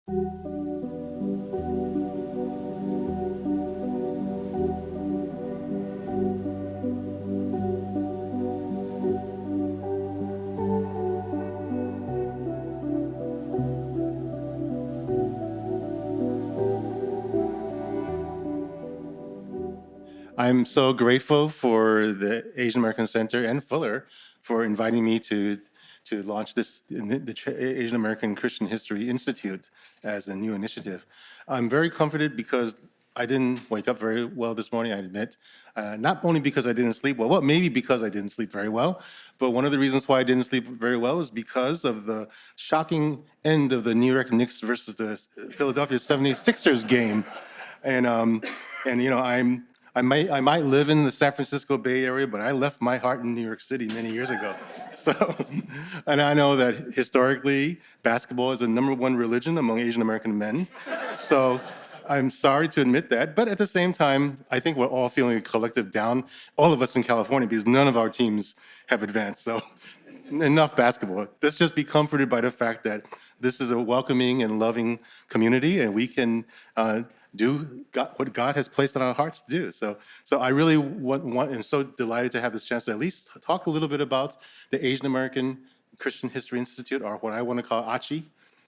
I'm so grateful for the Asian American Center and Fuller for inviting me to launch the Asian American Christian History Institute as a new initiative. I'm very comforted because I didn't wake up very well this morning, I admit. Not only because I didn't sleep well, maybe because I didn't sleep very well, but one of the reasons why I didn't sleep very well is because of the shocking end of the New York Knicks versus the Philadelphia 76ers game. And I might live in the San Francisco Bay Area, but I left my heart in New York City many years ago. So, and I know that historically, basketball is the #1 religion among Asian American men. So I'm sorry to admit that, but at the same time, I think we're all feeling a collective down, all of us in California, because none of our teams have advanced. So enough basketball. Let's just be comforted by the fact that this is a welcoming and loving community, and we can do what God has placed on our hearts to do. So I really am so delighted to have this chance to at least talk a little bit about the Asian American Christian History Institute, or what I want to call ACHI.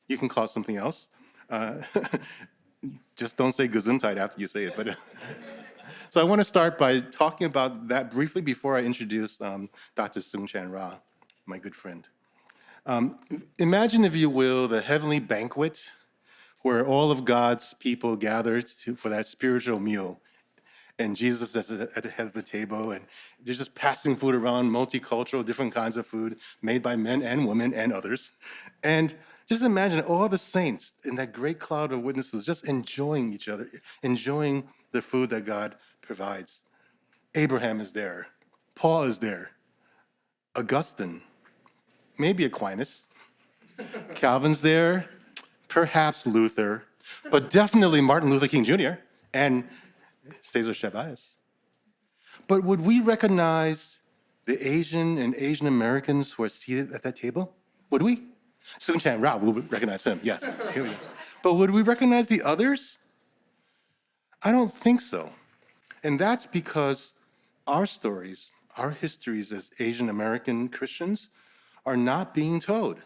You can call it something else. Just don't say Gesundheit after you say it. But so I want to start by talking about that briefly before I introduce Dr. Soong-Chan Rah, my good friend. Imagine, if you will, the heavenly banquet where all of God's people gather for that spiritual meal. And Jesus is at the head of the table, and they're just passing food around, multicultural, different kinds of food made by men and women and others. And just imagine all the saints in that great cloud of witnesses just enjoying each other, enjoying the food that God provides. Abraham is there. Paul is there. Augustine, maybe Aquinas. Calvin's there. Perhaps Luther, but definitely Martin Luther King Jr. and Cesar Chavez. But would we recognize the Asian and Asian Americans who are seated at that table? Would we? Soong-Chan Rah, we'll recognize him, yes. Here we go. But would we recognize the others? I don't think so. And that's because our stories, our histories as Asian American Christians are not being told.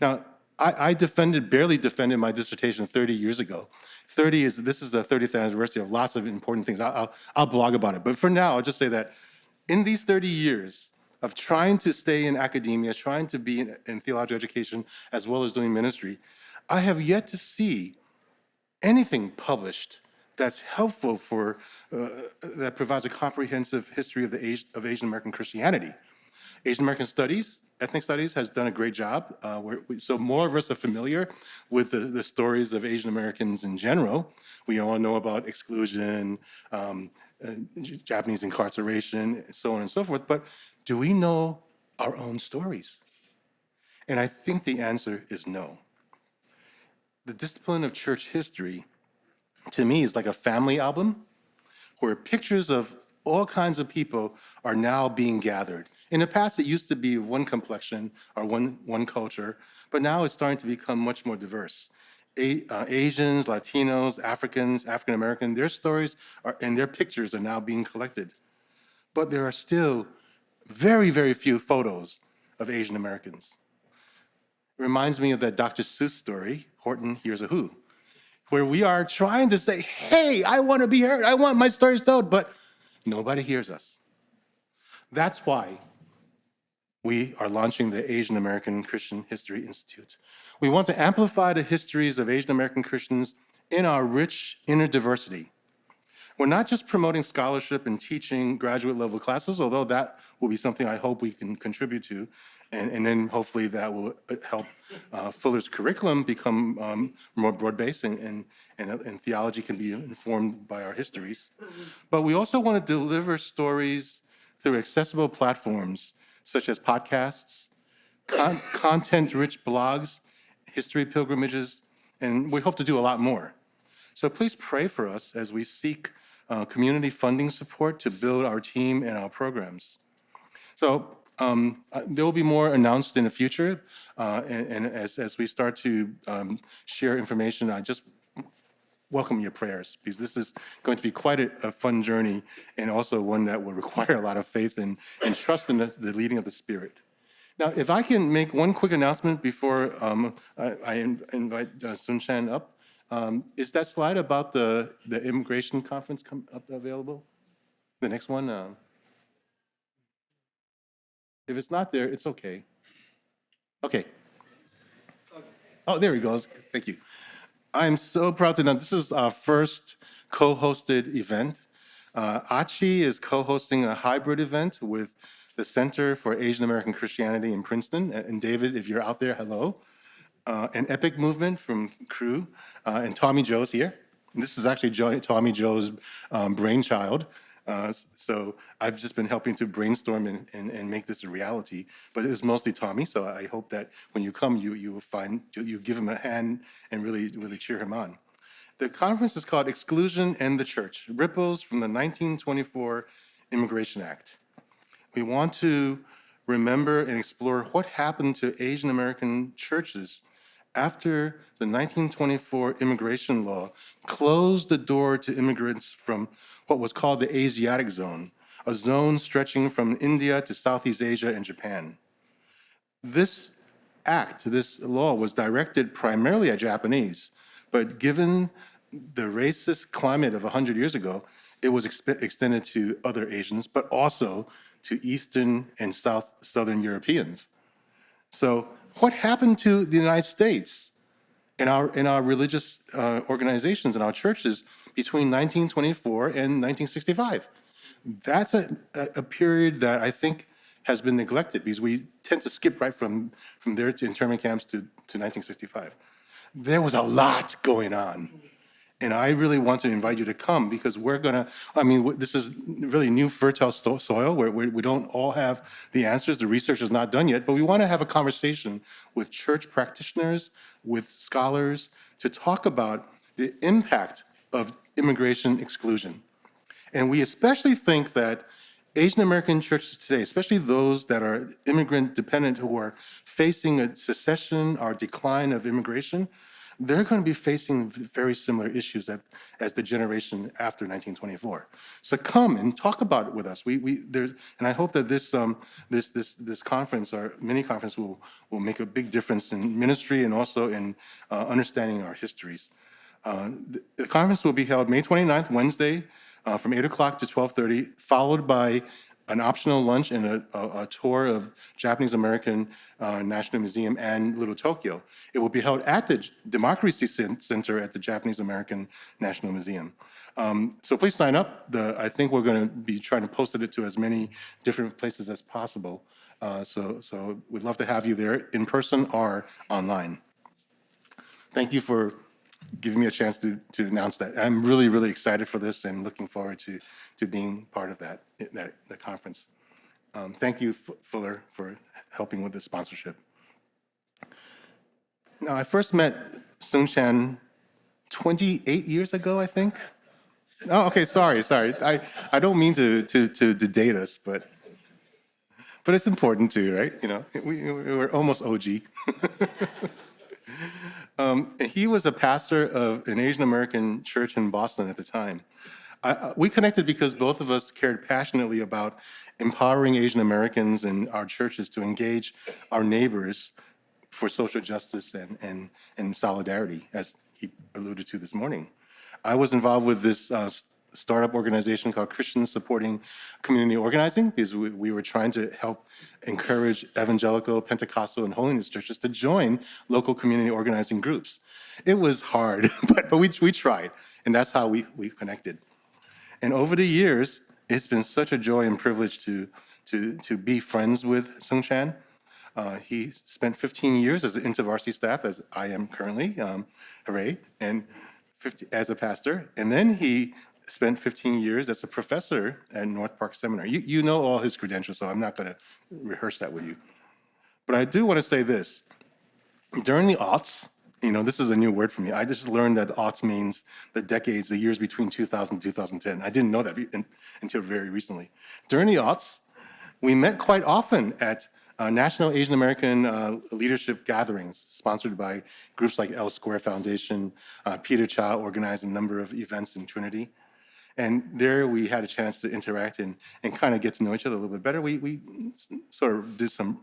Now, I barely defended my dissertation 30 years ago. This is the 30th anniversary of lots of important things. I'll blog about it. But for now, I'll just say that in these 30 years of trying to stay in academia, trying to be in theological education, as well as doing ministry, I have yet to see anything published that's helpful that provides a comprehensive history of Asian American Christianity. Asian American Studies, Ethnic Studies has done a great job. So more of us are familiar with the stories of Asian Americans in general. We all know about exclusion, Japanese incarceration, so on and so forth. But do we know our own stories? And I think the answer is no. The discipline of church history, to me, is like a family album where pictures of all kinds of people are now being gathered. In the past, it used to be one complexion or one culture, but now it's starting to become much more diverse. Asians, Latinos, Africans, African American, their stories and their pictures are now being collected. But there are still very, very few photos of Asian Americans. It reminds me of that Dr. Seuss story, Horton Hears a Who, where we are trying to say, hey, I want to be heard, I want my stories told, but nobody hears us. That's why we are launching the Asian American Christian History Institute. We want to amplify the histories of Asian American Christians in our rich inner diversity. We're not just promoting scholarship and teaching graduate level classes, although that will be something I hope we can contribute to, and then hopefully that will help Fuller's curriculum become more broad-based and theology can be informed by our histories. But we also want to deliver stories through accessible platforms such as podcasts, content-rich blogs, history pilgrimages, and we hope to do a lot more. So please pray for us as we seek community funding support to build our team and our programs. So There will be more announced in the future, and as we start to share information, I just welcome your prayers, because this is going to be quite a fun journey, and also one that will require a lot of faith and trust in the leading of the Spirit. Now, if I can make one quick announcement before I invite Soong-Chan up. Is that slide about the immigration conference up available? The next one? If it's not there, it's okay. Okay. Oh, there he goes. Thank you. I'm so proud to announce this is our first co-hosted event. Achi is co-hosting a hybrid event with the Center for Asian American Christianity in Princeton. And David, if you're out there, hello. An Epic Movement from Crew, and Tommy Joe's here. And this is actually Tommy Joe's brainchild. So I've just been helping to brainstorm and make this a reality. But it was mostly Tommy, so I hope that when you come, you will find, you give him a hand and really cheer him on. The conference is called Exclusion and the Church, Ripples from the 1924 Immigration Act. We want to remember and explore what happened to Asian American churches after the 1924 immigration law closed the door to immigrants from what was called the Asiatic zone, a zone stretching from India to Southeast Asia and Japan. This act, this law, was directed primarily at Japanese, but given the racist climate of 100 years ago, it was extended to other Asians, but also to Eastern and Southern Europeans. So what happened to the United States in our religious organizations, in our churches, between 1924 and 1965? That's a period that I think has been neglected, because we tend to skip right from there to internment camps to 1965. There was a lot going on. And I really want to invite you to come, because we're going to, this is really new fertile soil where we don't all have the answers. The research is not done yet, but we want to have a conversation with church practitioners, with scholars, to talk about the impact of immigration exclusion. And we especially think that Asian American churches today, especially those that are immigrant dependent, who are facing a secession or decline of immigration, they're going to be facing very similar issues as the generation after 1924. So come and talk about it with us. And I hope that this conference, or mini conference, will make a big difference in ministry and also in understanding our histories. The conference will be held May 29th, Wednesday, from 8 o'clock to 12:30, followed by an optional lunch and a tour of Japanese American National Museum and Little Tokyo. It will be held at the Democracy Center at the Japanese American National Museum. So please sign up. I think we're going to be trying to post it to as many different places as possible. So we'd love to have you there in person or online. Thank you for giving me a chance to announce that. I'm really excited for this and looking forward to being part of that conference. Thank you, Fuller, for helping with the sponsorship. Now, I first met Soong-Chan 28 years ago, I think. Oh, okay, sorry. I don't mean to date us, but it's important too, right? You know, we're almost OG. He was a pastor of an Asian American church in Boston at the time. We connected because both of us cared passionately about empowering Asian Americans in our churches to engage our neighbors for social justice and solidarity, as he alluded to this morning. I was involved with this startup organization called Christians Supporting Community Organizing, because we were trying to help encourage Evangelical, Pentecostal, and Holiness churches to join local community organizing groups. It was hard, but we tried, and that's how we connected. And over the years, it's been such a joy and privilege to be friends with Soong-Chan. He spent 15 years as an InterVarsity staff, as I am currently, hooray, and as a pastor. And then he spent 15 years as a professor at North Park Seminary. You know all his credentials, so I'm not going to rehearse that with you. But I do want to say this. During the aughts, you know, this is a new word for me. I just learned that aughts means the decades, the years between 2000 and 2010. I didn't know that until very recently. During the aughts, We met quite often at National Asian American leadership gatherings sponsored by groups like L Square Foundation. Peter Cha organized a number of events in Trinity. And there we had a chance to interact and kind of get to know each other a little bit better. We sort of did some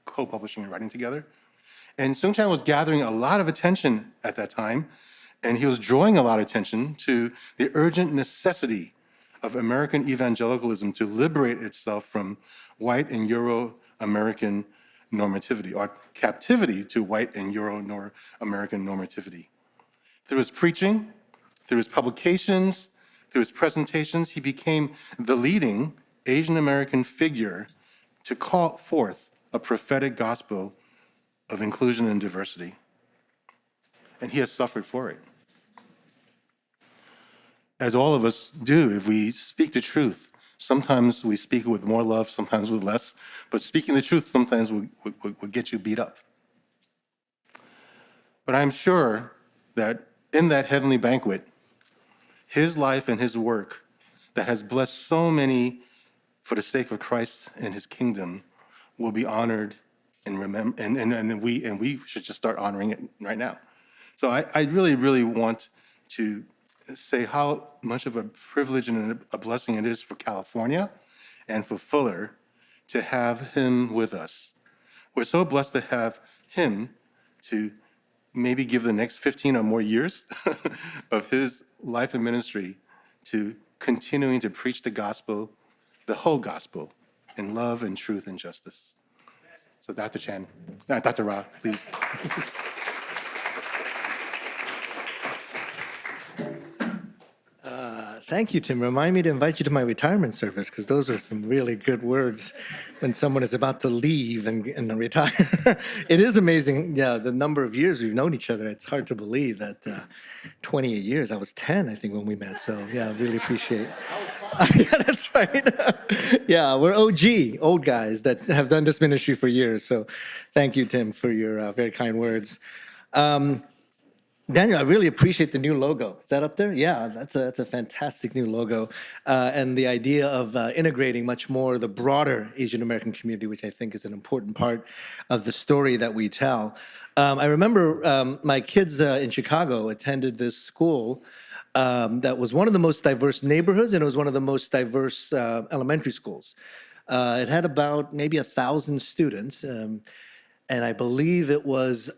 co-publishing and writing together. And Soong-Chan was gathering a lot of attention at that time, and he was drawing a lot of attention to the urgent necessity of American evangelicalism to liberate itself from white and Euro-American normativity, or captivity to white and Euro-American normativity. Through his preaching, through his publications, through his presentations, he became the leading Asian American figure to call forth a prophetic gospel of inclusion and diversity. And he has suffered for it. As all of us do, if we speak the truth, sometimes we speak it with more love, sometimes with less, but speaking the truth sometimes will get you beat up. But I'm sure that in that heavenly banquet, his life and his work that has blessed so many for the sake of Christ and his kingdom will be honored and we should just start honoring it right now. So I really, really want to say how much of a privilege and a blessing it is for California and for Fuller to have him with us. We're so blessed to have him to maybe give the next 15 or more years of his life and ministry to continuing to preach the gospel, the whole gospel, in love and truth and justice. So Dr. Rah, please. Thank you, Tim. Remind me to invite you to my retirement service, because those are some really good words when someone is about to leave and retire. It is amazing, yeah, the number of years we've known each other. It's hard to believe that 28 years. I was 10, I think, when we met. So, yeah, I really appreciate it. Yeah, that's right. Yeah, we're old guys that have done this ministry for years. So thank you, Tim, for your very kind words. Daniel, I really appreciate the new logo. Is that up there? Yeah, that's a fantastic new logo. And the idea of integrating much more the broader Asian American community, which I think is an important part of the story that we tell. I remember my kids in Chicago attended this school that was one of the most diverse neighborhoods, and it was one of the most diverse elementary schools. It had about maybe 1,000 students, and I believe it was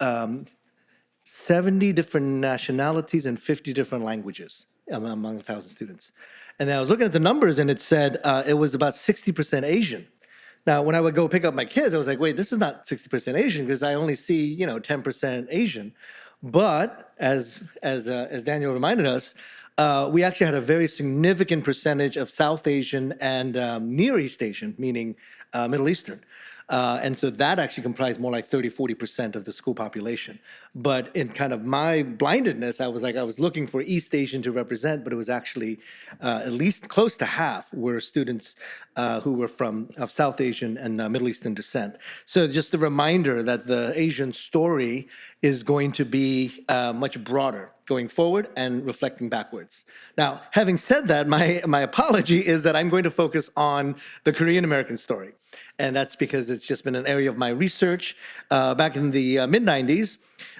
70 different nationalities and 50 different languages among 1,000 students. And then I was looking at the numbers, and it said it was about 60% Asian. Now, when I would go pick up my kids, I was like, wait, this is not 60% Asian, because I only see, 10% Asian. But as Daniel reminded us, we actually had a very significant percentage of South Asian and Near East Asian, meaning Middle Eastern. And so that actually comprised more like 30-40% of the school population. But in kind of my blindedness, I was looking for East Asian to represent, but it was actually at least close to half were students who were of South Asian and Middle Eastern descent. So just a reminder that the Asian story is going to be much broader going forward and reflecting backwards. Now, having said that, my apology is that I'm going to focus on the Korean American story. And that's because it's just been an area of my research. Back in the mid-90s,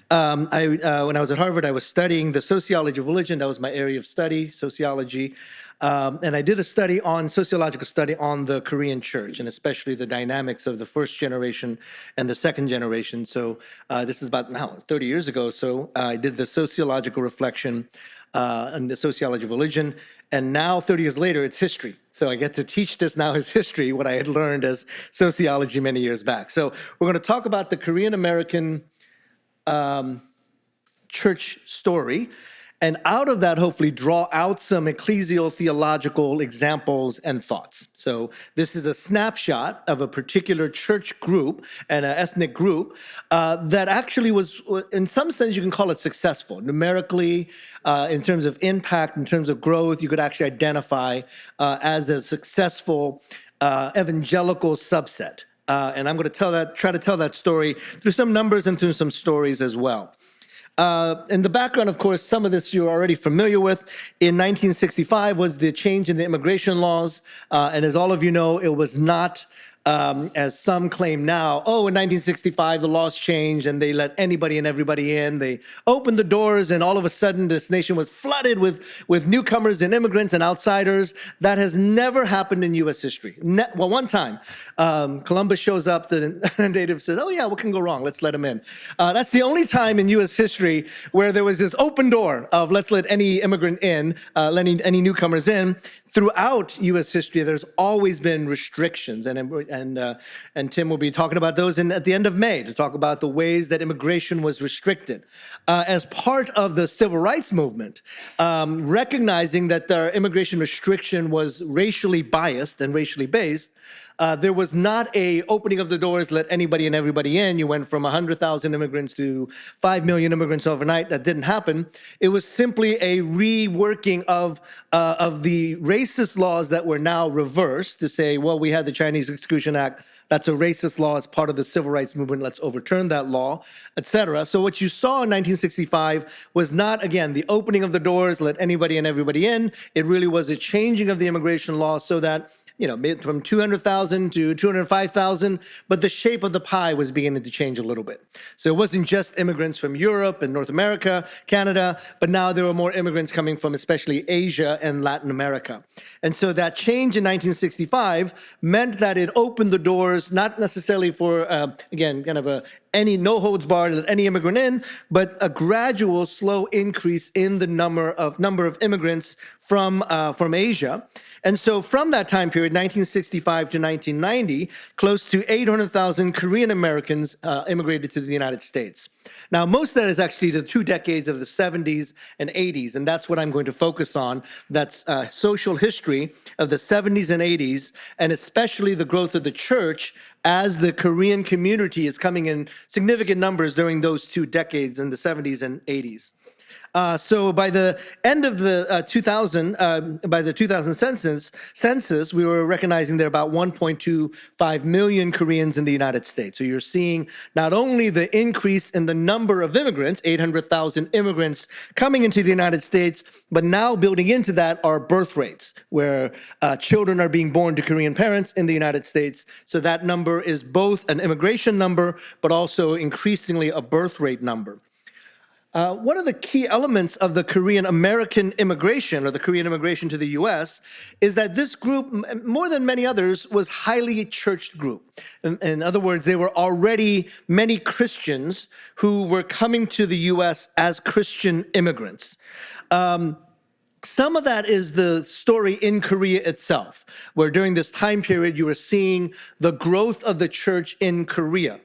when I was at Harvard, I was studying the sociology of religion. That was my area of study, sociology. And I did a sociological study on the Korean church, and especially the dynamics of the first generation and the second generation. So this is about 30 years ago. So I did the sociological reflection on the sociology of religion. And now, 30 years later, it's history. So I get to teach this now as history, what I had learned as sociology many years back. So we're going to talk about the Korean American church story, and out of that, hopefully draw out some ecclesial theological examples and thoughts. So this is a snapshot of a particular church group and an ethnic group that actually was, in some sense, you can call it successful. Numerically, in terms of impact, in terms of growth, you could actually identify as a successful evangelical subset. And I'm going to try to tell that story through some numbers and through some stories as well. In the background, of course, some of this you're already familiar with. In 1965 was the change in the immigration laws. And as all of you know, it was not as some claim now. Oh, in 1965, the laws changed and they let anybody and everybody in. They opened the doors and all of a sudden this nation was flooded with newcomers and immigrants and outsiders. That has never happened in U.S. history. Well, one time, Columbus shows up, the native says, oh yeah, what can go wrong? Let's let him in. That's the only time in U.S. history where there was this open door of let's let any immigrant in, let any newcomers in. Throughout U.S. history, there's always been restrictions, and Tim will be talking about those at the end of May to talk about the ways that immigration was restricted. As part of the civil rights movement, recognizing that their immigration restriction was racially biased and racially based, there was not a opening of the doors, let anybody and everybody in. You went from 100,000 immigrants to 5 million immigrants overnight. That didn't happen. It was simply a reworking of the racist laws that were now reversed to say, well, we had the Chinese Exclusion Act. That's a racist law. It's part of the civil rights movement. Let's overturn that law, et cetera. So what you saw in 1965 was not, again, the opening of the doors, let anybody and everybody in. It really was a changing of the immigration law so that from 200,000 to 205,000, but the shape of the pie was beginning to change a little bit. So it wasn't just immigrants from Europe and North America, Canada, but now there were more immigrants coming from especially Asia and Latin America. And so that change in 1965 meant that it opened the doors, not necessarily for, again, kind of any no holds barred, let any immigrant in, but a gradual, slow increase in the number of immigrants from Asia. And so from that time period, 1965 to 1990, close to 800,000 Korean Americans immigrated to the United States. Now, most of that is actually the 2 decades of the 70s and 80s, and that's what I'm going to focus on. That's social history of the 70s and 80s, and especially the growth of the church as the Korean community is coming in significant numbers during those 2 decades in the 70s and 80s. So by the end of the 2000 census, we were recognizing there are about 1.25 million Koreans in the United States. So you're seeing not only the increase in the number of immigrants, 800,000 immigrants coming into the United States, but now building into that are birth rates, where children are being born to Korean parents in the United States. So that number is both an immigration number, but also increasingly a birth rate number. One of the key elements of the Korean American immigration, or the Korean immigration to the U.S., is that this group, more than many others, was highly churched group. In other words, there were already many Christians who were coming to the U.S. as Christian immigrants. Some of that is the story in Korea itself, where during this time period, you were seeing the growth of the church in Korea.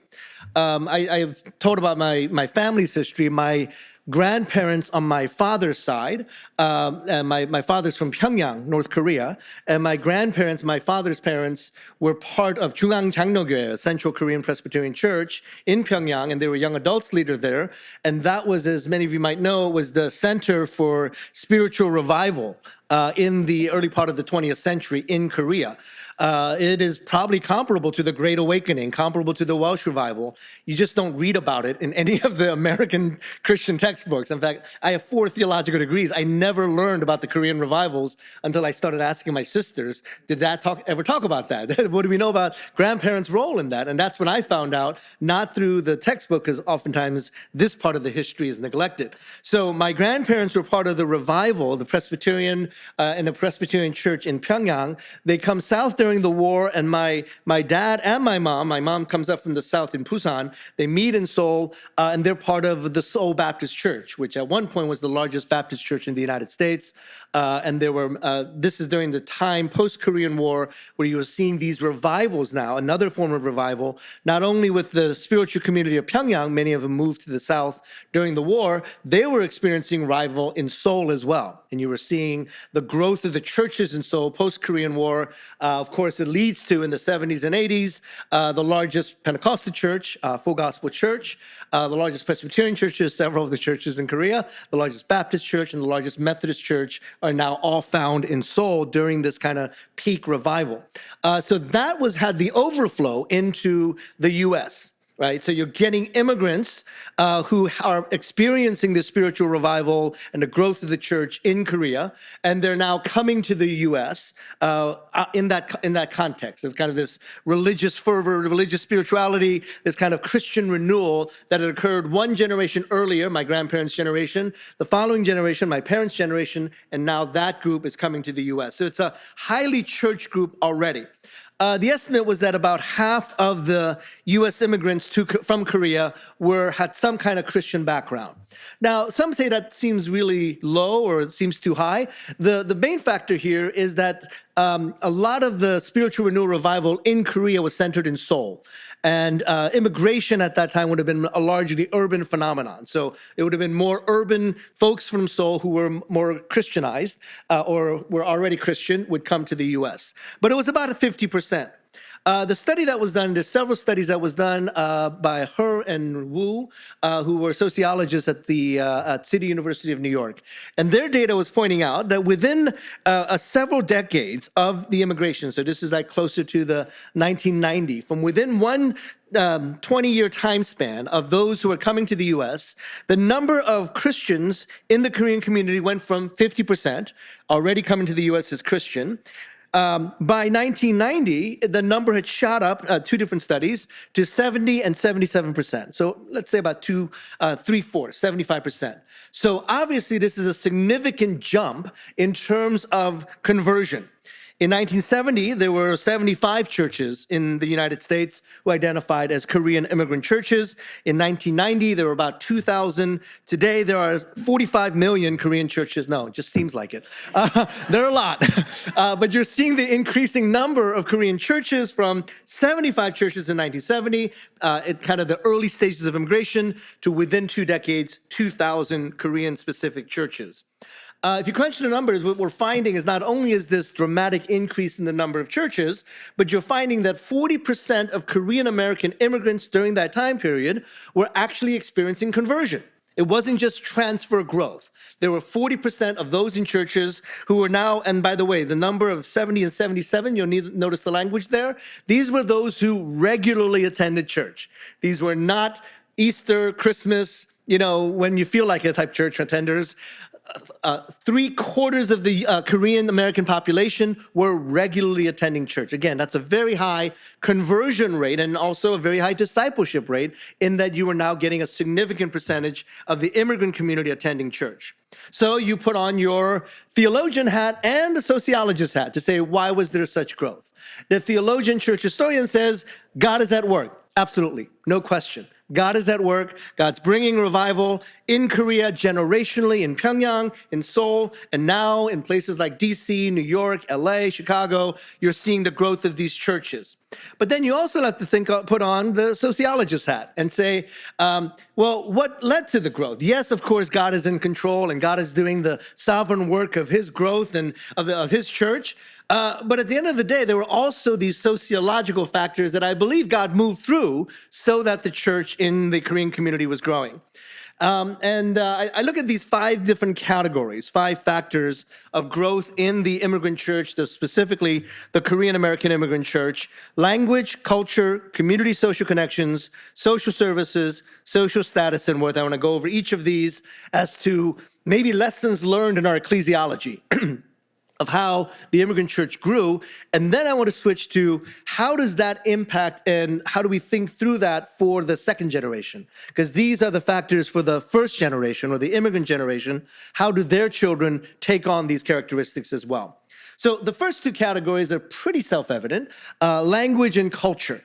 I've told about my family's history. My grandparents on my father's side, and my father's from Pyongyang, North Korea, and my grandparents, my father's parents, were part of Jungang Jangnogye, a Central Korean Presbyterian Church in Pyongyang, and they were young adults leader there. And that was, as many of you might know, was the center for spiritual revival in the early part of the 20th century in Korea. It is probably comparable to the Great Awakening, comparable to the Welsh Revival. You just don't read about it in any of the American Christian textbooks. In fact, I have 4 theological degrees. I never learned about the Korean revivals until I started asking my sisters, did Dad ever talk about that? What do we know about grandparents' role in that? And that's when I found out, not through the textbook, because oftentimes this part of the history is neglected. So my grandparents were part of the revival, the Presbyterian, in a Presbyterian church in Pyongyang. They come south during the war, and my dad and my mom comes up from the south in Busan. They meet in Seoul, and they're part of the Seoul Baptist Church, which at one point was the largest Baptist church in the United States. And there were, this is during the time post-Korean War, where you were seeing these revivals now, another form of revival, not only with the spiritual community of Pyongyang, many of them moved to the south during the war, they were experiencing revival in Seoul as well. And you were seeing the growth of the churches in Seoul post-Korean War. Of course, it leads to, in the 70s and 80s, the largest Pentecostal church, Full Gospel Church, the largest Presbyterian churches, several of the churches in Korea, the largest Baptist church, and the largest Methodist church are now all found in Seoul during this kind of peak revival. So that had the overflow into the U.S. right? So you're getting immigrants who are experiencing the spiritual revival and the growth of the church in Korea, and they're now coming to the U.S. In that context of kind of this religious fervor, religious spirituality, this kind of Christian renewal that had occurred one generation earlier, my grandparents' generation, the following generation, my parents' generation, and now that group is coming to the U.S. So it's a highly church group already. The estimate was that about half of the U.S. immigrants from Korea had some kind of Christian background. Now, some say that seems really low or it seems too high. The main factor here is that a lot of the spiritual renewal revival in Korea was centered in Seoul. And immigration at that time would have been a largely urban phenomenon. So it would have been more urban folks from Seoul who were more Christianized or were already Christian would come to the U.S. But it was about 50%. The study that was done, there's several studies that was done by He and Wu, who were sociologists at the City University of New York. And their data was pointing out that within several decades of the immigration, so this is like closer to the 1990, from within one 20-year time span of those who are coming to the U.S., the number of Christians in the Korean community went from 50%, already coming to the U.S. as Christian. By 1990, the number had shot up, two different studies, to 70 and 77%. So let's say about three-fourths, 75%. So obviously, this is a significant jump in terms of conversion. In 1970, there were 75 churches in the United States who identified as Korean immigrant churches. In 1990, there were about 2,000. Today, there are 45 million Korean churches. No, it just seems like it. There are a lot. But you're seeing the increasing number of Korean churches from 75 churches in 1970, at kind of the early stages of immigration, to within 2 decades, 2,000 Korean-specific churches. If you crunch the numbers, what we're finding is not only is this dramatic increase in the number of churches, but you're finding that 40% of Korean American immigrants during that time period were actually experiencing conversion. It wasn't just transfer growth. There were 40% of those in churches who were now, and by the way, the number of 70 and 77, you'll notice the language there. These were those who regularly attended church. These were not Easter, Christmas, when you feel like it type church attenders. 3/4 of the Korean American population were regularly attending church. Again, that's a very high conversion rate and also a very high discipleship rate in that you are now getting a significant percentage of the immigrant community attending church. So you put on your theologian hat and the sociologist hat to say, why was there such growth? The theologian church historian says, God is at work. Absolutely, no question. God is at work. God's bringing revival in Korea generationally, in Pyongyang, in Seoul, and now in places like DC, New York, LA, Chicago. You're seeing the growth of these churches. But then you also have to put on the sociologist hat and say, well, what led to the growth? Yes, of course, God is in control and God is doing the sovereign work of his growth and of his church. But at the end of the day, there were also these sociological factors that I believe God moved through so that the church in the Korean community was growing. I look at these 5 different categories, 5 factors of growth in the immigrant church, specifically the Korean American immigrant church: language, culture, community social connections, social services, social status, and worth. I want to go over each of these as to maybe lessons learned in our ecclesiology. Of how the immigrant church grew. And then I want to switch to how does that impact and how do we think through that for the second generation? Because these are the factors for the first generation or the immigrant generation. How do their children take on these characteristics as well? So the first 2 categories are pretty self-evident, language and culture.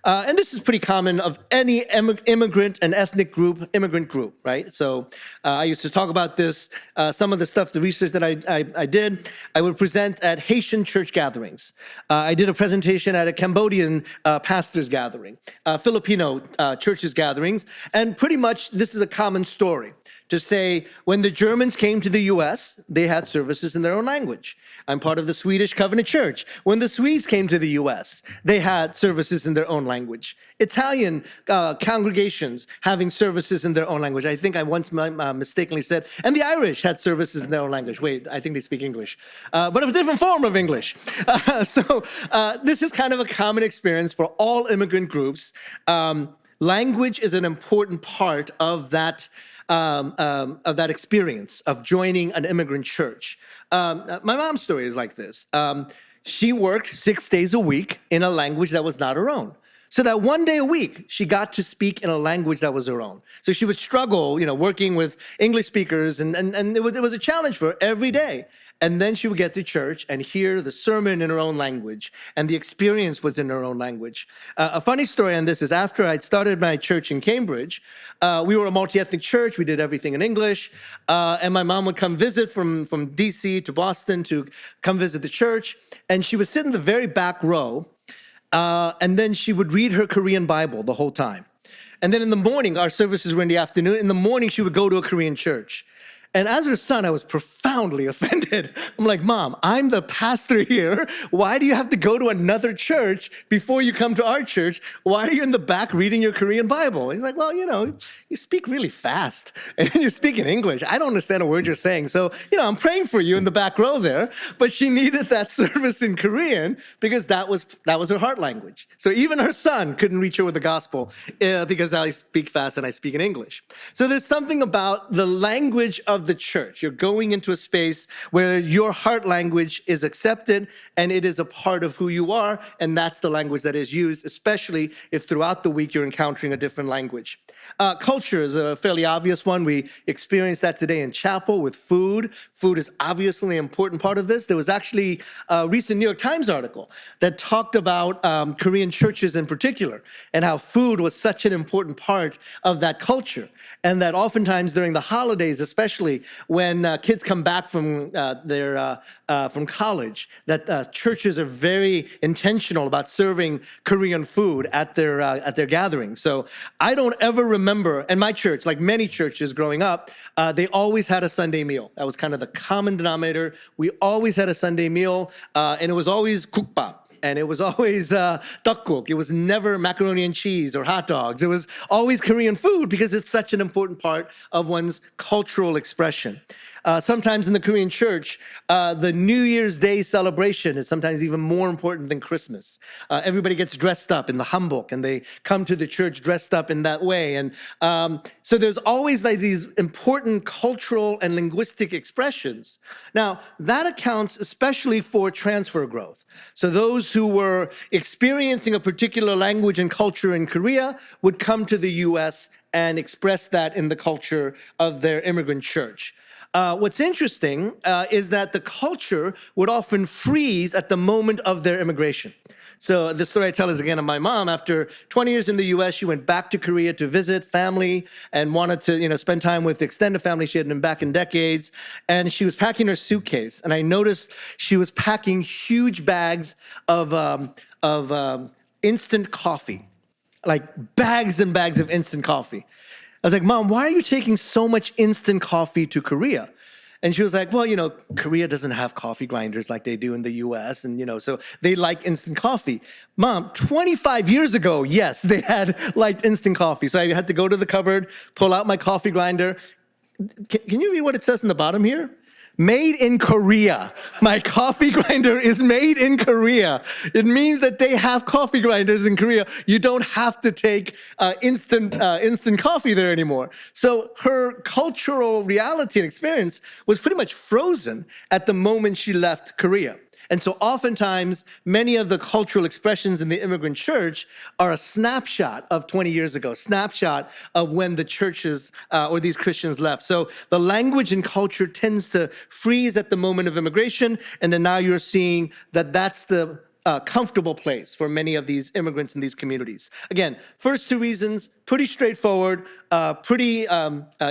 And this is pretty common of any immigrant and ethnic group, immigrant group, right? So I used to talk about this, some of the stuff, the research that I did, I would present at Haitian church gatherings. I did a presentation at a Cambodian pastor's gathering, Filipino churches gatherings, and pretty much this is a common story. To say, when the Germans came to the U.S., they had services in their own language. I'm part of the Swedish Covenant Church. When the Swedes came to the U.S., they had services in their own language. Italian congregations having services in their own language. I think I once mistakenly said, and the Irish had services in their own language. Wait, I think they speak English, but a different form of English. So this is kind of a common experience for all immigrant groups. language is an important part of that experience of joining an immigrant church. My mom's story is like this. She worked 6 days a week in a language that was not her own. So that one day a week, she got to speak in a language that was her own. So she would struggle, working with English speakers, and it was a challenge for her every day. And then she would get to church and hear the sermon in her own language, and the experience was in her own language. A funny story on this is after I'd started my church in Cambridge, we were a multi-ethnic church. We did everything in English, and my mom would come visit from D.C. to Boston to come visit the church, and she would sit in the very back row, and then she would read her Korean Bible the whole time. And then in the morning, our services were in the afternoon. In the morning, she would go to a Korean church. And as her son, I was profoundly offended. I'm like, Mom, I'm the pastor here. Why do you have to go to another church before you come to our church? Why are you in the back reading your Korean Bible? He's like, well, you speak really fast and you speak in English. I don't understand a word you're saying. So, I'm praying for you in the back row there. But she needed that service in Korean because that was her heart language. So even her son couldn't reach her with the gospel because I speak fast and I speak in English. So there's something about the language of the church. You're going into a space where your heart language is accepted and it is a part of who you are, and that's the language that is used, especially if throughout the week you're encountering a different language. Culture is a fairly obvious one. We experienced that today in chapel with food. Food is obviously an important part of this. There was actually a recent New York Times article that talked about Korean churches in particular and how food was such an important part of that culture, and that oftentimes during the holidays, especially when kids come back from from college, that churches are very intentional about serving Korean food at their gatherings. So I don't ever remember, and my church, like many churches growing up, they always had a Sunday meal. That was kind of the common denominator. We always had a Sunday meal, and it was always 국밥. And it was always tteokguk. It was never macaroni and cheese or hot dogs. It was always Korean food because it's such an important part of one's cultural expression. Sometimes in the Korean church, the New Year's Day celebration is sometimes even more important than Christmas. Everybody gets dressed up in the hanbok, and they come to the church dressed up in that way. And so there's always like these important cultural and linguistic expressions. Now, that accounts especially for transfer growth. So those who were experiencing a particular language and culture in Korea would come to the U.S. and express that in the culture of their immigrant church. What's interesting is that the culture would often freeze at the moment of their immigration. So the story I tell is again of my mom. After 20 years in the U.S., she went back to Korea to visit family and wanted to, spend time with extended family. She hadn't been back in decades, and she was packing her suitcase. And I noticed she was packing huge bags of instant coffee, like bags and bags of instant coffee. I was like, Mom, why are you taking so much instant coffee to Korea? And she was like, well, Korea doesn't have coffee grinders like they do in the US. And, so they like instant coffee. Mom, 25 years ago, yes, they had liked instant coffee. So I had to go to the cupboard, pull out my coffee grinder. Can you read what it says in the bottom here? Made in Korea. My coffee grinder is made in Korea. It means that they have coffee grinders in Korea. You don't have to take instant coffee there anymore. So her cultural reality and experience was pretty much frozen at the moment she left Korea. And so oftentimes, many of the cultural expressions in the immigrant church are a snapshot of 20 years ago, snapshot of when the churches or these Christians left. So the language and culture tends to freeze at the moment of immigration, and then now you're seeing that that's the comfortable place for many of these immigrants in these communities. Again, first two reasons, pretty straightforward, pretty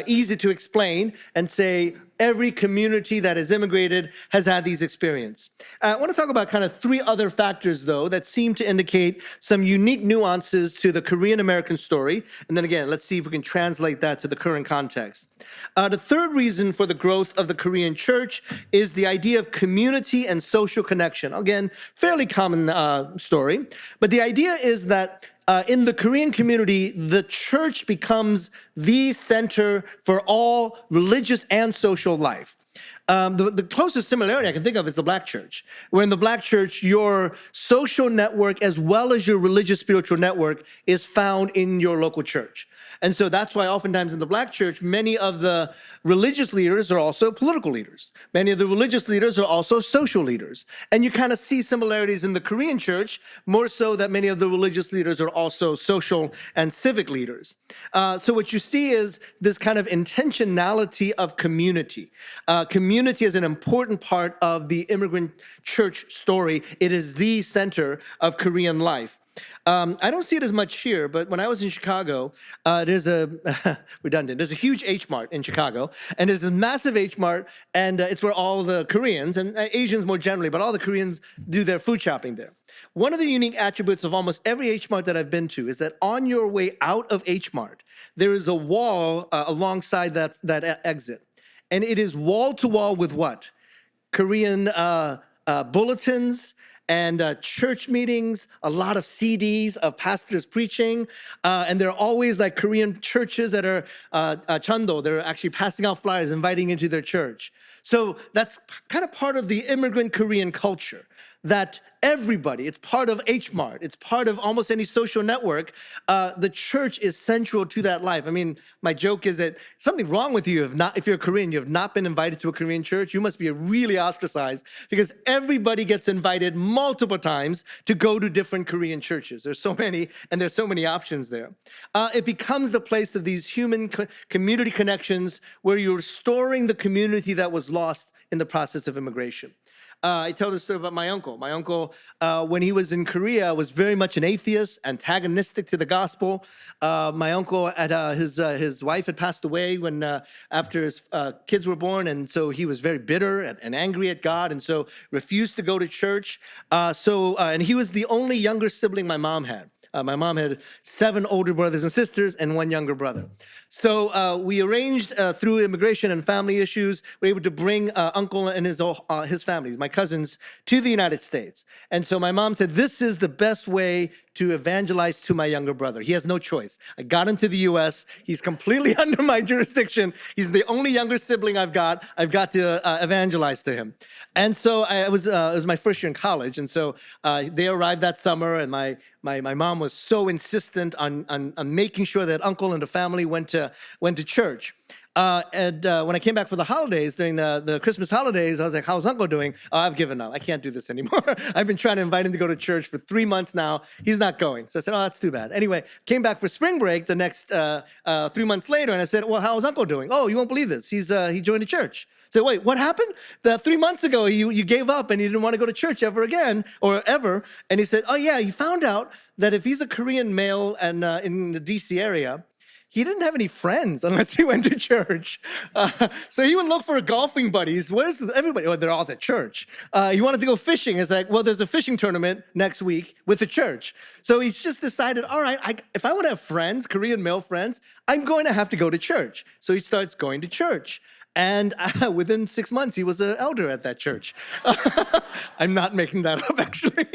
easy to explain and say, every community that has immigrated has had these experiences. I want to talk about kind of three other factors, though, that seem to indicate some unique nuances to the Korean-American story. And then again, let's see if we can translate that to the current context. The third reason for the growth of the Korean church is the idea of community and social connection. Again, fairly common story. But the idea is that in the Korean community, the church becomes the center for all religious and social life. The closest similarity I can think of is the black church, where in the black church, your social network as well as your religious spiritual network is found in your local church. And so that's why oftentimes in the black church, many of the religious leaders are also political leaders. Many of the religious leaders are also social leaders. And you kind of see similarities in the Korean church, more so that many of the religious leaders are also social and civic leaders. So what you see is this kind of intentionality of community. Community is an important part of the immigrant church story. It is the center of Korean life. I don't see it as much here, but when I was in Chicago, there's a, redundant, there's a huge H Mart in Chicago, and there's this massive H Mart, and it's where all the Koreans, and Asians more generally, but all the Koreans do their food shopping there. One of the unique attributes of almost every H Mart that I've been to is that on your way out of H Mart, there is a wall alongside that exit. And it is wall to wall with what? Korean bulletins, and church meetings, a lot of CDs of pastors preaching, and there are always like Korean churches that are chando, they're actually passing out flyers, inviting into their church. So that's kind of part of the immigrant Korean culture, that everybody, it's part of H Mart, it's part of almost any social network. The church is central to that life. I mean, my joke is that something wrong with you if you're a Korean, you have not been invited to a Korean church, you must be really ostracized, because everybody gets invited multiple times to go to different Korean churches. There's so many, and there's so many options there. It becomes the place of these human community connections where you're restoring the community that was lost in the process of immigration. I tell the story about my uncle. My uncle, when he was in Korea, was very much an atheist, antagonistic to the gospel. My uncle, his wife had passed away when after his kids were born, and so he was very bitter and angry at God, and so refused to go to church. And he was the only younger sibling my mom had. My mom had 7 older brothers and sisters and 1 younger brother. So we arranged through immigration and family issues, we were able to bring uncle and his family, my cousins, to the United States. And so my mom said, this is the best way to evangelize to my younger brother. He has no choice. I got him to the U.S. He's completely under my jurisdiction. He's the only younger sibling I've got. I've got to evangelize to him. And so it was my first year in college. And so they arrived that summer, and my mom was so insistent on making sure that uncle and the family went to church. And when I came back for the holidays, during the Christmas holidays, I was like, how's uncle doing? Oh, I've given up. I can't do this anymore. I've been trying to invite him to go to church for 3 months now. He's not going. So I said, oh, that's too bad. Anyway, came back for spring break the next 3 months later, and I said, well, how's uncle doing? Oh, you won't believe this. He joined the church. So wait, what happened? 3 months ago, you gave up and you didn't want to go to church ever again, or ever. And he said, oh yeah, he found out that if he's a Korean male and in the DC area, he didn't have any friends unless he went to church. So he would look for golfing buddies. Where's everybody? Oh, they're all at church. He wanted to go fishing. It's like, well, there's a fishing tournament next week with the church. So he's just decided, all right, if I want to have friends, Korean male friends, I'm going to have to go to church. So he starts going to church. And within 6 months, he was an elder at that church. I'm not making that up, actually.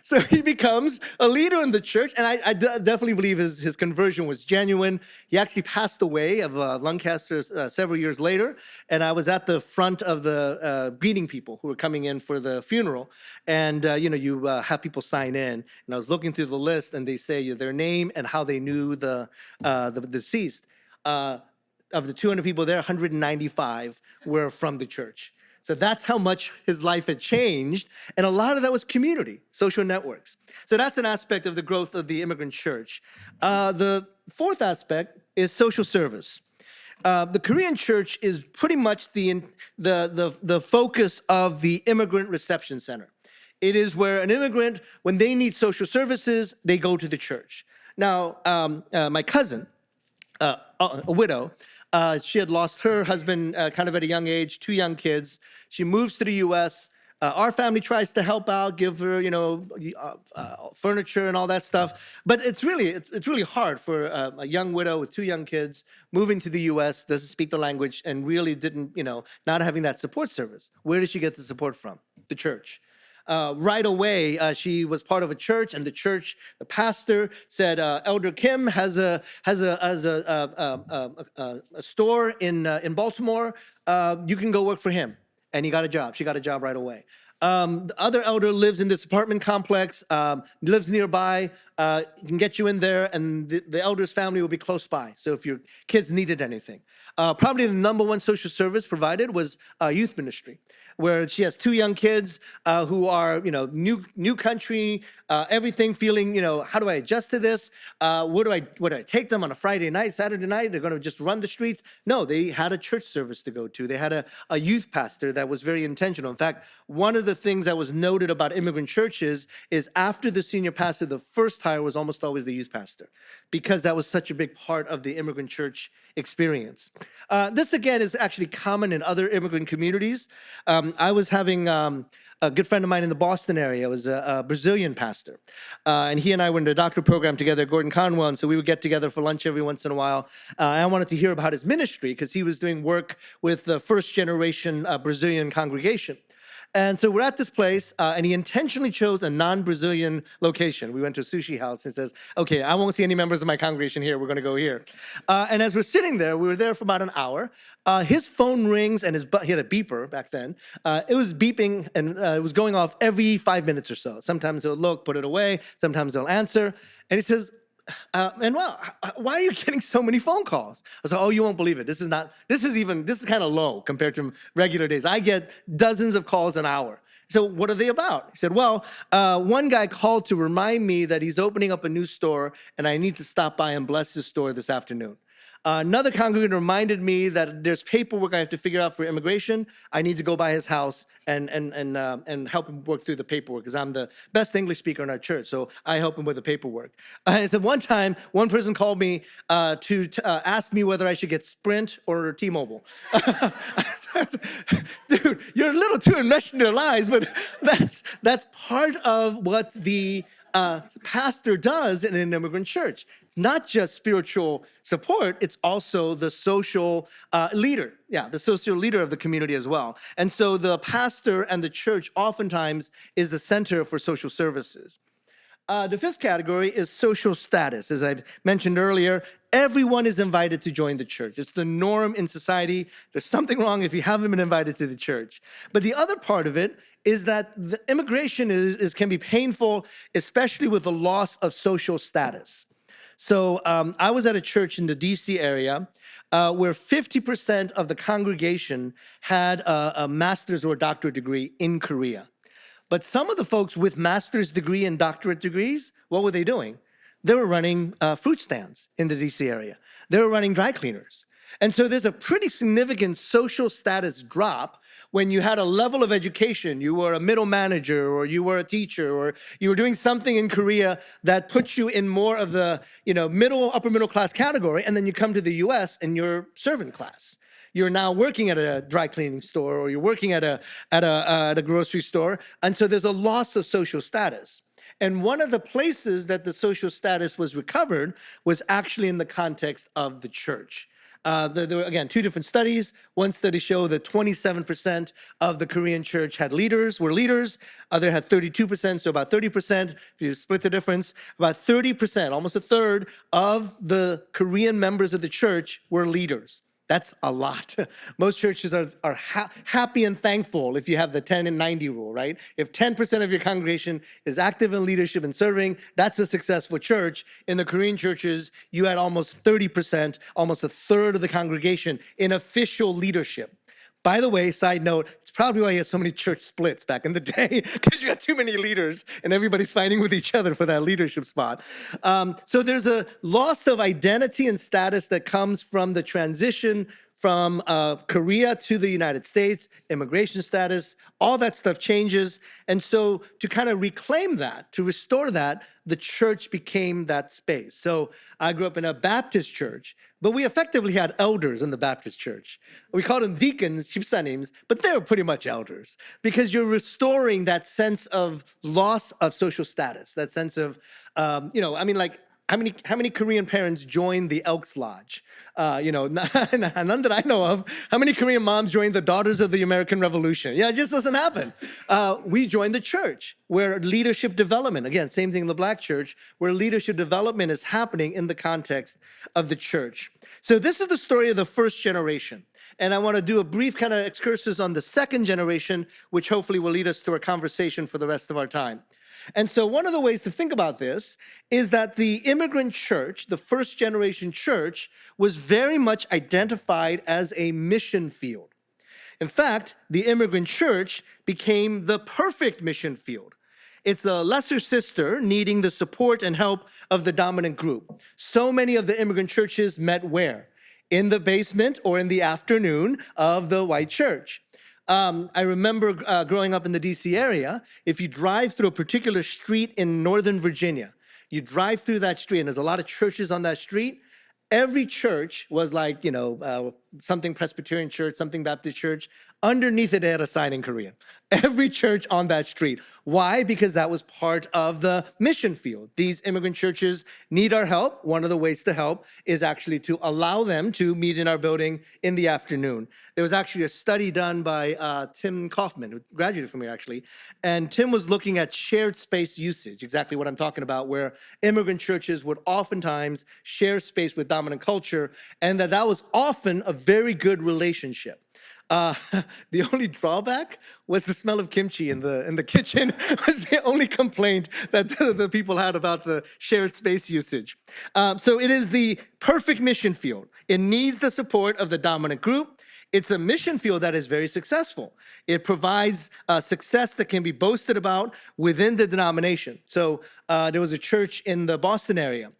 So he becomes a leader in the church, and I definitely believe his conversion was genuine. He actually passed away of lung cancer several years later, and I was at the front of the greeting people who were coming in for the funeral, and you have people sign in, and I was looking through the list, and they say their name and how they knew the deceased. Of the 200 people there, 195 were from the church. So that's how much his life had changed. And a lot of that was community, social networks. So that's an aspect of the growth of the immigrant church. The fourth aspect is social service. The Korean church is pretty much the focus of the immigrant reception center. It is where an immigrant, when they need social services, they go to the church. Now, my cousin, a widow, she had lost her husband kind of at a young age, 2 young kids. She moves to the U.S. Our family tries to help out, give her, furniture and all that stuff. But it's really hard for a young widow with 2 young kids moving to the U.S., doesn't speak the language, and really didn't, not having that support service. Where did she get the support from? The church. right away, she was part of a church, and the pastor said, Elder Kim has a store in Baltimore. You can go work for him. And he got a job. She got a job right away. The other elder lives in this apartment complex, lives nearby. Can get you in there, and the elder's family will be close by. So if your kids needed anything, probably the number one social service provided was youth ministry, where she has two young kids who are, new country, everything, feeling, how do I adjust to this? Where do I take them on a Friday night, Saturday night? They're going to just run the streets? No, they had a church service to go to. They had a youth pastor that was very intentional. In fact, one of the things that was noted about immigrant churches is after the senior pastor, the first hire was almost always the youth pastor, because that was such a big part of the immigrant church experience. This, again, is actually common in other immigrant communities. I was having a good friend of mine in the Boston area. It was a Brazilian pastor. And he and I were in a doctorate program together at Gordon Conwell, and so we would get together for lunch every once in a while. I wanted to hear about his ministry because he was doing work with the first-generation Brazilian congregation. And so we're at this place, and he intentionally chose a non-Brazilian location. We went to a sushi house and says, okay, I won't see any members of my congregation here. We're going to go here. And as we're sitting there, we were there for about an hour. His phone rings, and he had a beeper back then. It was beeping, and it was going off every 5 minutes or so. Sometimes he'll look, put it away. Sometimes he'll answer. And he says, Manuel, why are you getting so many phone calls? I was like, oh, you won't believe it. This is kind of low compared to regular days. I get dozens of calls an hour. So what are they about? He said, well, one guy called to remind me that he's opening up a new store and I need to stop by and bless his store this afternoon. Another congregant reminded me that there's paperwork I have to figure out for immigration. I need to go by his house and help him work through the paperwork because I'm the best English speaker in our church, so I help him with the paperwork. And he said one time, one person called me to ask me whether I should get Sprint or T-Mobile. Dude, you're a little too enmeshed in their lives, but that's part of what the pastor does in an immigrant church. It's not just spiritual support, it's also the social leader. Yeah, the social leader of the community as well. And so the pastor and the church oftentimes is the center for social services. The fifth category is social status. As I mentioned earlier, everyone is invited to join the church. It's the norm in society. There's something wrong if you haven't been invited to the church. But the other part of it is that the immigration can be painful, especially with the loss of social status. So I was at a church in the DC area where 50% of the congregation had a master's or doctorate degree in Korea. But some of the folks with master's degree and doctorate degrees, what were they doing? They were running fruit stands in the DC area. They were running dry cleaners. And so there's a pretty significant social status drop when you had a level of education, you were a middle manager, or you were a teacher, or you were doing something in Korea that puts you in more of the upper middle class category, and then you come to the US and you're servant class. You're now working at a dry cleaning store, or you're working at a grocery store, and so there's a loss of social status. And one of the places that the social status was recovered was actually in the context of the church. There were, again, two different studies. One study showed that 27% of the Korean church were leaders. Other had 32%, so about 30%. If you split the difference, about 30%, almost a third of the Korean members of the church were leaders. That's a lot. Most churches are happy and thankful if you have the 10 and 90 rule, right? If 10% of your congregation is active in leadership and serving, that's a successful church. In the Korean churches, you had almost 30%, almost a third of the congregation in official leadership. By the way, side note, it's probably why you had so many church splits back in the day, because you had too many leaders and everybody's fighting with each other for that leadership spot. So there's a loss of identity and status that comes from the transition from Korea to the United States, immigration status, all that stuff changes. And so to kind of reclaim that, to restore that, the church became that space. So I grew up in a Baptist church, but we effectively had elders in the Baptist church. We called them deacons, chipsanims, but they were pretty much elders because you're restoring that sense of loss of social status, that sense of, how many Korean parents joined the Elks Lodge? None that I know of. How many Korean moms joined the Daughters of the American Revolution? Yeah, it just doesn't happen. We joined the church, where leadership development, again, same thing in the Black church, where leadership development is happening in the context of the church. So this is the story of the first generation. And I want to do a brief kind of excursus on the second generation, which hopefully will lead us to a conversation for the rest of our time. And so one of the ways to think about this is that the immigrant church, the first generation church, was very much identified as a mission field. In fact, the immigrant church became the perfect mission field. It's a lesser sister needing the support and help of the dominant group. So many of the immigrant churches met where? In the basement or in the afternoon of the white church. I remember growing up in the DC area, if you drive through a particular street in Northern Virginia, you drive through that street and there's a lot of churches on that street. Every church was like, something Presbyterian church, something Baptist church. Underneath it, they had a sign in Korean. Every church on that street. Why? Because that was part of the mission field. These immigrant churches need our help. One of the ways to help is actually to allow them to meet in our building in the afternoon. There was actually a study done by Tim Kaufman, who graduated from here actually, and Tim was looking at shared space usage, exactly what I'm talking about, where immigrant churches would oftentimes share space with dominant culture, and that was often a very good relationship. The only drawback was the smell of kimchi in the kitchen was the only complaint that the people had about the shared space usage. So it is the perfect mission field. It needs the support of the dominant group. It's a mission field that is very successful. It provides success that can be boasted about within the denomination. So there was a church in the Boston area,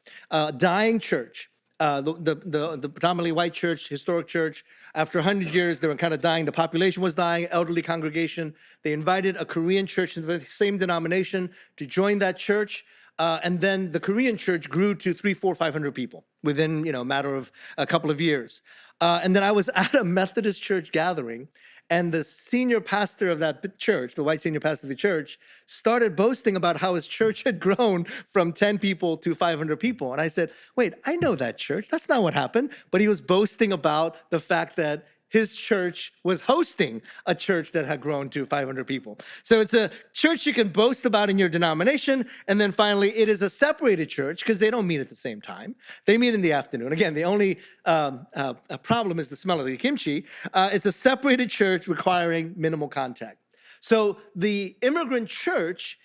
dying church. The predominantly white church, historic church, after 100 years, they were kind of dying. The population was dying, elderly congregation. They invited a Korean church in the same denomination to join that church. And then the Korean church grew to 300, 400, 500 people within, a matter of a couple of years. And then I was at a Methodist church gathering, and the senior pastor of that church, the white senior pastor of the church, started boasting about how his church had grown from 10 people to 500 people. And I said, wait, I know that church. That's not what happened. But he was boasting about the fact that his church was hosting a church that had grown to 500 people. So it's a church you can boast about in your denomination. And then finally, it is a separated church because they don't meet at the same time. They meet in the afternoon. Again, the only problem is the smell of the kimchi. It's a separated church requiring minimal contact. So the immigrant church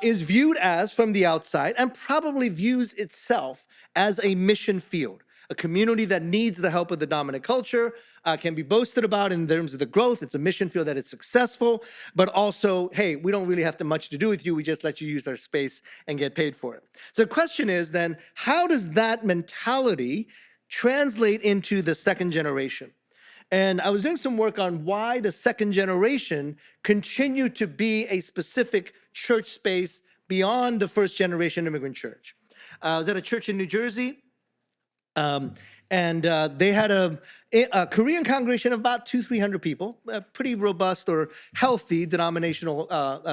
is viewed as, from the outside, and probably views itself as a mission field. A community that needs the help of the dominant culture, can be boasted about in terms of the growth. It's a mission field that is successful, but also, hey, we don't really have much to do with you. We just let you use our space and get paid for it. So the question is then, how does that mentality translate into the second generation? And I was doing some work on why the second generation continued to be a specific church space beyond the first generation immigrant church. I was at a church in New Jersey. They had a Korean congregation of about 200-300 people, a pretty robust or healthy denominational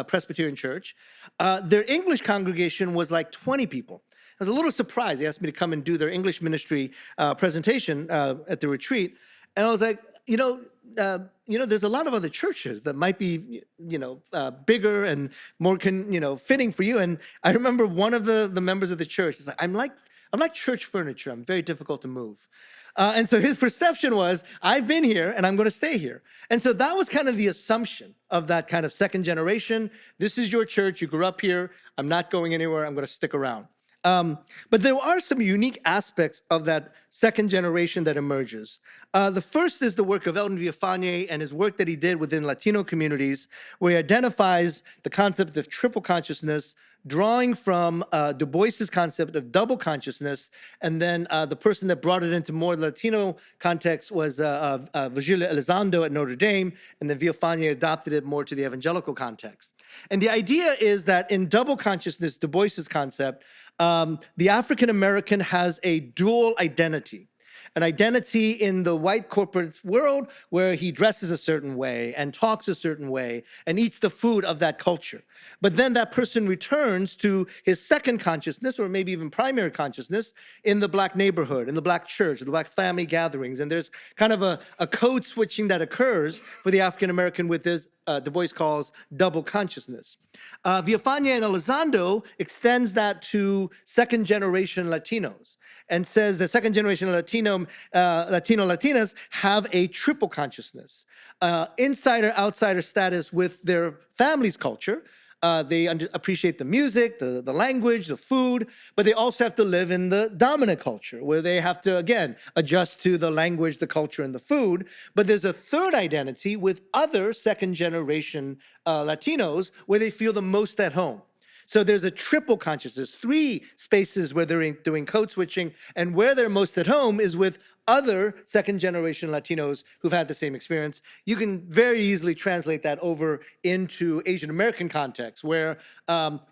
Presbyterian church. Their English congregation was like 20 people. I was a little surprised. They asked me to come and do their English ministry presentation at the retreat. And I was like, there's a lot of other churches that might be, bigger and more, fitting for you. And I remember one of the members of the church is like, I'm like church furniture. I'm very difficult to move. And so his perception was, I've been here and I'm going to stay here. And so that was kind of the assumption of that kind of second generation. This is your church. You grew up here. I'm not going anywhere. I'm going to stick around. But there are some unique aspects of that second generation that emerges. The first is the work of Eldon Villafañe and his work that he did within Latino communities, where he identifies the concept of triple consciousness, drawing from Du Bois's concept of double consciousness, and then the person that brought it into more Latino context was Virgilio Elizondo at Notre Dame, and then Villafañe adopted it more to the evangelical context. And the idea is that in double consciousness, Du Bois's concept, the African American has a dual identity. an identity in the white corporate world where he dresses a certain way and talks a certain way and eats the food of that culture. But then that person returns to his second consciousness, or maybe even primary consciousness, in the black neighborhood, in the black church, the black family gatherings. And there's kind of a code switching that occurs for the African American with this, Du Bois calls double consciousness. Villafañe and Elizondo extends that to second generation Latinos and says the second generation Latinas have a triple consciousness, insider, outsider status with their family's culture. They appreciate the music, the language, the food, but they also have to live in the dominant culture where they have to, again, adjust to the language, the culture, and the food. But there's a third identity with other second generation Latinos where they feel the most at home. So there's a triple consciousness, 3 spaces where they're doing code switching, and where they're most at home is with other second generation Latinos who've had the same experience. You can very easily translate that over into Asian American context where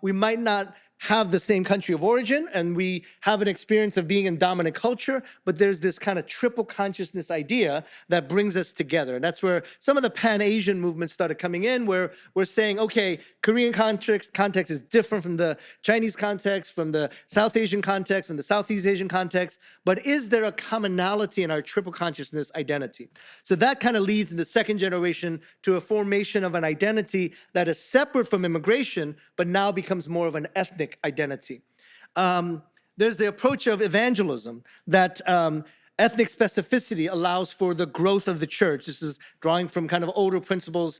we might not have the same country of origin and we have an experience of being in dominant culture, but there's this kind of triple consciousness idea that brings us together. And that's where some of the Pan-Asian movements started coming in, where we're saying, okay, Korean context is different from the Chinese context, from the South Asian context, from the Southeast Asian context, but is there a commonality in our triple consciousness identity? So that kind of leads in the second generation to a formation of an identity that is separate from immigration, but now becomes more of an ethnic identity. There's the approach of evangelism that ethnic specificity allows for the growth of the church. This is drawing from kind of older principles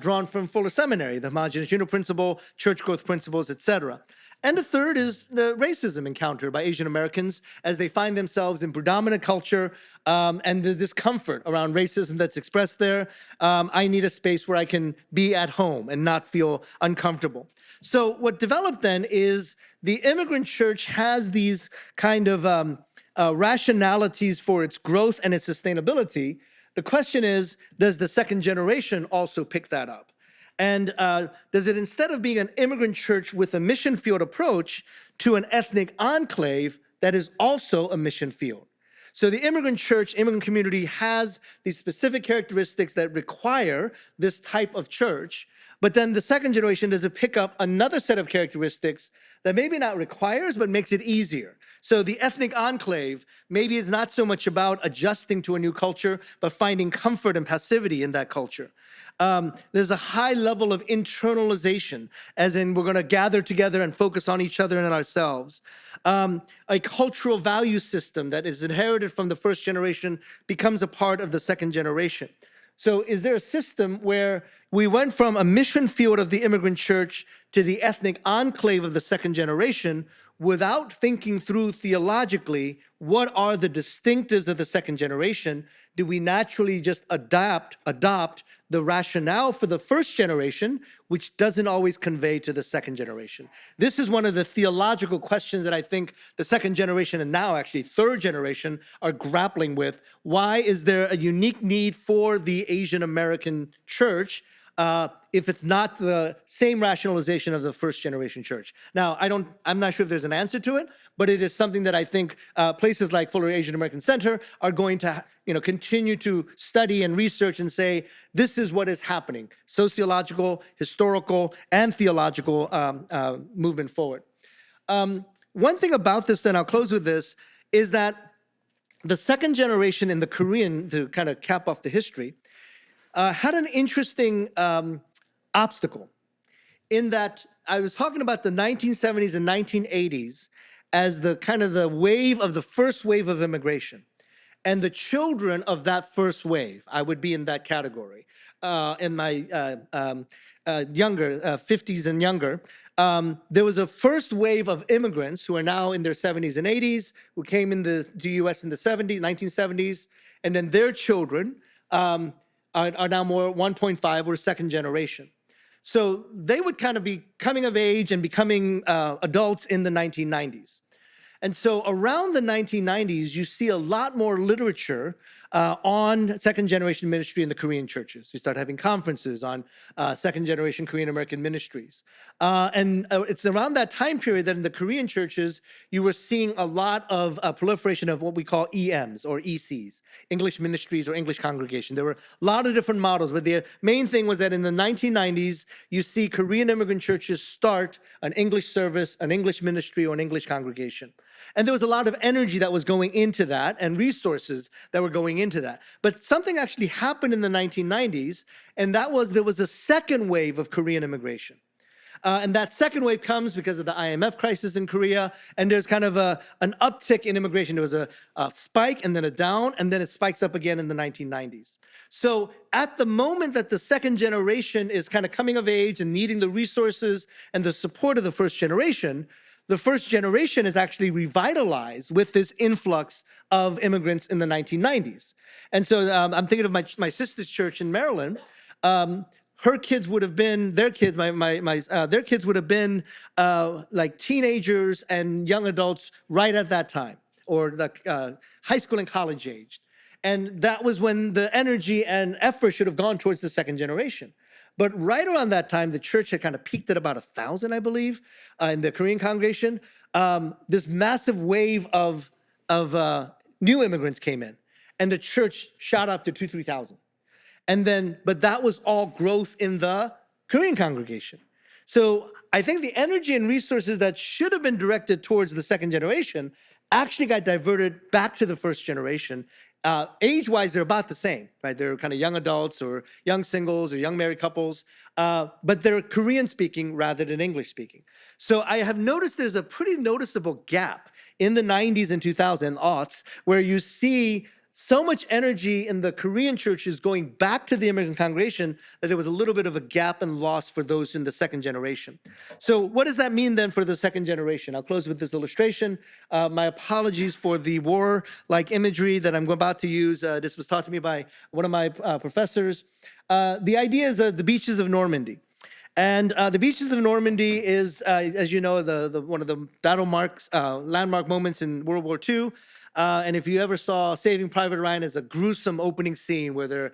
drawn from Fuller Seminary, the homogeneous unit principle, church growth principles, etc. And the third is the racism encountered by Asian Americans as they find themselves in predominant culture and the discomfort around racism that's expressed there. I need a space where I can be at home and not feel uncomfortable. So what developed then is the immigrant church has these kind of rationalities for its growth and its sustainability. The question is, does the second generation also pick that up? And does it, instead of being an immigrant church with a mission field approach, to an ethnic enclave that is also a mission field? So the immigrant church, immigrant community has these specific characteristics that require this type of church, but then the second generation does it pick up another set of characteristics that maybe not requires, but makes it easier. So the ethnic enclave maybe is not so much about adjusting to a new culture, but finding comfort and passivity in that culture. There's a high level of internalization, as in we're going to gather together and focus on each other and ourselves. A cultural value system that is inherited from the first generation becomes a part of the second generation. So is there a system where we went from a mission field of the immigrant church to the ethnic enclave of the second generation without thinking through theologically what are the distinctives of the second generation? Do we naturally just adopt the rationale for the first generation, which doesn't always convey to the second generation? This is one of the theological questions that I think the second generation and now actually third generation are grappling with. Why is there a unique need for the Asian American church if it's not the same rationalization of the first generation church? Now, I'm not sure if there's an answer to it, but it is something that I think places like Fuller Asian American Center are going to continue to study and research and say, this is what is happening, sociological, historical, and theological movement forward. One thing about this, then I'll close with this, is that the second generation in the Korean, to kind of cap off the history, had an interesting obstacle in that I was talking about the 1970s and 1980s as the kind of the wave of the first wave of immigration. And the children of that first wave, I would be in that category, in my younger, 50s and younger. There was a first wave of immigrants who are now in their 70s and 80s, who came in the US in the 1970s, and then their children are now more 1.5 or second generation. So they would kind of be coming of age and becoming adults in the 1990s. And so around the 1990s, you see a lot more literature on second-generation ministry in the Korean churches. We started having conferences on second-generation Korean-American ministries. It's around that time period that in the Korean churches, you were seeing a lot of proliferation of what we call EMs or ECs, English ministries or English congregation. There were a lot of different models, but the main thing was that in the 1990s, you see Korean immigrant churches start an English service, an English ministry, or an English congregation. And there was a lot of energy that was going into that and resources that were going into that. But something actually happened in the 1990s, and that was there was a second wave of Korean immigration. And that second wave comes because of the IMF crisis in Korea, and there's kind of an uptick in immigration. There was a spike and then a down, and then it spikes up again in the 1990s. So at the moment that the second generation is kind of coming of age and needing the resources and the support of the first generation is actually revitalized with this influx of immigrants in the 1990s. And so I'm thinking of my sister's church in Maryland. Her kids would have been, their kids would have been like teenagers and young adults right at that time, or like high school and college aged. And that was when the energy and effort should have gone towards the second generation. But right around that time, the church had kind of peaked at about 1,000, I believe, in the Korean congregation. This massive wave of new immigrants came in, and the church shot up to 2,000-3,000. And then, but that was all growth in the Korean congregation. So I think the energy and resources that should have been directed towards the second generation actually got diverted back to the first generation. Age-wise, they're about the same, right? They're kind of young adults or young singles or young married couples, but they're Korean-speaking rather than English-speaking. So I have noticed there's a pretty noticeable gap in the 90s and 2000s, aughts, where you see so much energy in the Korean churches going back to the immigrant congregation that there was a little bit of a gap and loss for those in the second generation. So what does that mean then for the second generation? I'll close with this illustration. My apologies for the war-like imagery that I'm about to use. This was taught to me by one of my professors. The idea is the beaches of Normandy. And the beaches of Normandy is, as you know, one of the landmark moments in World War II. And if you ever saw Saving Private Ryan, as a gruesome opening scene where they're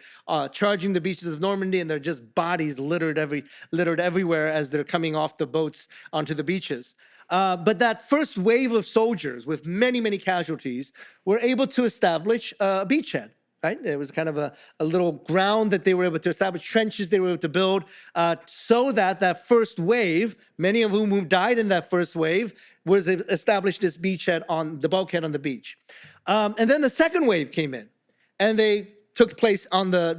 charging the beaches of Normandy and they're just bodies littered everywhere as they're coming off the boats onto the beaches. But that first wave of soldiers with many, many casualties were able to establish a beachhead. Right? There was kind of a little ground that they were able to establish, trenches they were able to build, so that first wave, many of whom died in that first wave, was established this beachhead on the bulkhead on the beach. And then the second wave came in, and they took place on the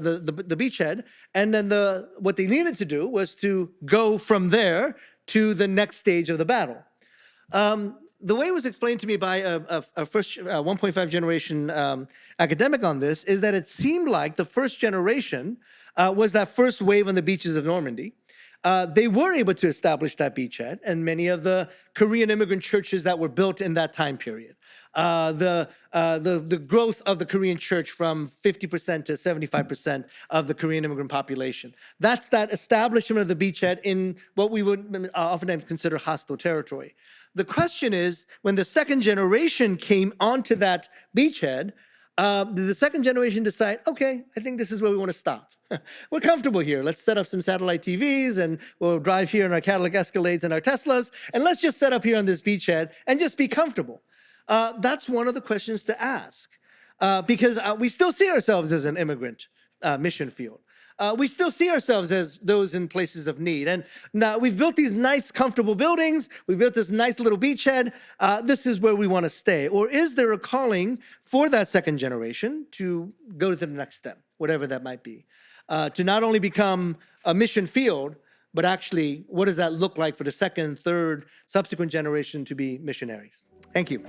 beachhead. And then what they needed to do was to go from there to the next stage of the battle. The way it was explained to me by a first 1.5 generation academic on this is that it seemed like the first generation was that first wave on the beaches of Normandy. They were able to establish that beachhead, and many of the Korean immigrant churches that were built in that time period. The growth of the Korean church from 50% to 75% of the Korean immigrant population. That's that establishment of the beachhead in what we would oftentimes consider hostile territory. The question is, when the second generation came onto that beachhead, did the second generation decide, okay, I think this is where we want to stop. We're comfortable here. Let's set up some satellite TVs, and we'll drive here in our Cadillac Escalades and our Teslas, and let's just set up here on this beachhead and just be comfortable. That's one of the questions to ask, because we still see ourselves as an immigrant mission field. We still see ourselves as those in places of need. And now we've built these nice, comfortable buildings. We've built this nice little beachhead. This is where we want to stay. Or is there a calling for that second generation to go to the next step, whatever that might be, to not only become a mission field, but actually, what does that look like for the second, third, subsequent generation to be missionaries? Thank you.